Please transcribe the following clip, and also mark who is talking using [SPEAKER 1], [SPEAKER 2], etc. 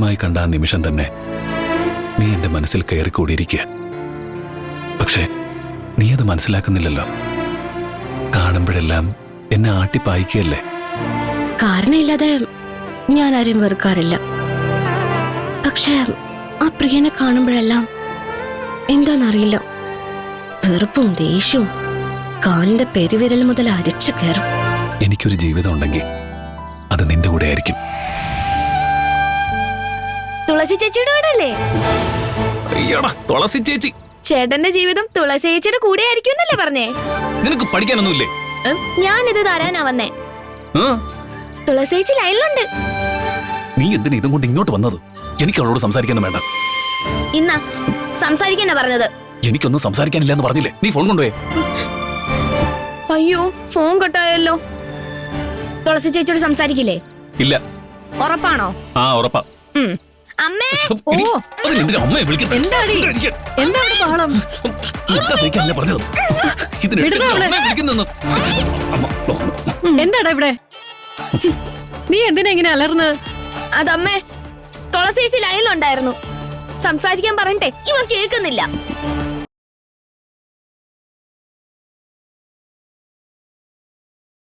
[SPEAKER 1] മായി കണ്ട ആ നിമിഷം തന്നെ നീ എന്റെ മനസ്സിൽ കയറിക്കൂടിയിരിക്കുക. പക്ഷേ നീ അത് മനസ്സിലാക്കുന്നില്ലല്ലോ. കാണുമ്പോഴെല്ലാം എന്നെ ആട്ടിപ്പായിക്കല്ലേ.
[SPEAKER 2] കാരണമില്ലാതെ ഞാൻ ആരെയും വെറുക്കാറില്ല. പക്ഷെ ആ പ്രിയനെ കാണുമ്പോഴെല്ലാം എന്താന്നറിയില്ല, വെറുപ്പും ദേഷ്യവും കാലിന്റെ പെരുവിരൽ മുതൽ അരിച്ചു കയറും.
[SPEAKER 1] എനിക്കൊരു ജീവിതം ഉണ്ടെങ്കിൽ അത് നിന്റെ കൂടെ ആയിരിക്കും.
[SPEAKER 3] തുളസി ചേച്ചിയുടെ കൂടെ അല്ലേ?
[SPEAKER 1] തുളസി ചേച്ചി,
[SPEAKER 3] ചേട്ടന്റെ ജീവിതം തുളസി ചേച്ചിയുടെ കൂടെ ആയിരിക്കും എന്നല്ലേ പറഞ്ഞേ?
[SPEAKER 1] നിനക്ക് പഠിക്കാനൊന്നുമില്ലേ?
[SPEAKER 3] ഞാനിത് തരാനാ വന്നേ. തുളസി ചേച്ചി ലൈനിലുണ്ട്.
[SPEAKER 1] നീ എന്തിനാ ഇതും കൊണ്ട് ഇങ്ങോട്ട് വന്നത്? എനിക്ക് അവളോട് സംസാരിക്കാനും വേണ്ട.
[SPEAKER 3] ഇന്നാ സംസാരിക്കാനാ പറഞ്ഞത്.
[SPEAKER 1] എനിക്കൊന്നും സംസാരിക്കാനില്ലെന്ന് പറഞ്ഞില്ലേ? നീ ഫോൺ കൊണ്ടുപോയേ.
[SPEAKER 3] അയ്യോ, ഫോൺ കട്ടായല്ലോ. തുളസി ചേച്ചിയോട് സംസാരിക്കില്ലേ?
[SPEAKER 1] ഇല്ല.
[SPEAKER 3] ഉറപ്പാണോ?
[SPEAKER 1] ആ, ഉറപ്പാ.
[SPEAKER 3] അമ്മേ,
[SPEAKER 1] അമ്മയെ വിളിക്കുന്നത്
[SPEAKER 4] എന്താടാ ഇവിടെ? നീ എന്തിനാ ഇങ്ങനെ അലർന്ന്?
[SPEAKER 3] അതമ്മേ, തുളസി ചേച്ചി ലൈനിലുണ്ടായിരുന്നു. സംസാരിക്കാൻ പറഞ്ഞിട്ടെ ഇവൻ കേൾക്കുന്നില്ല.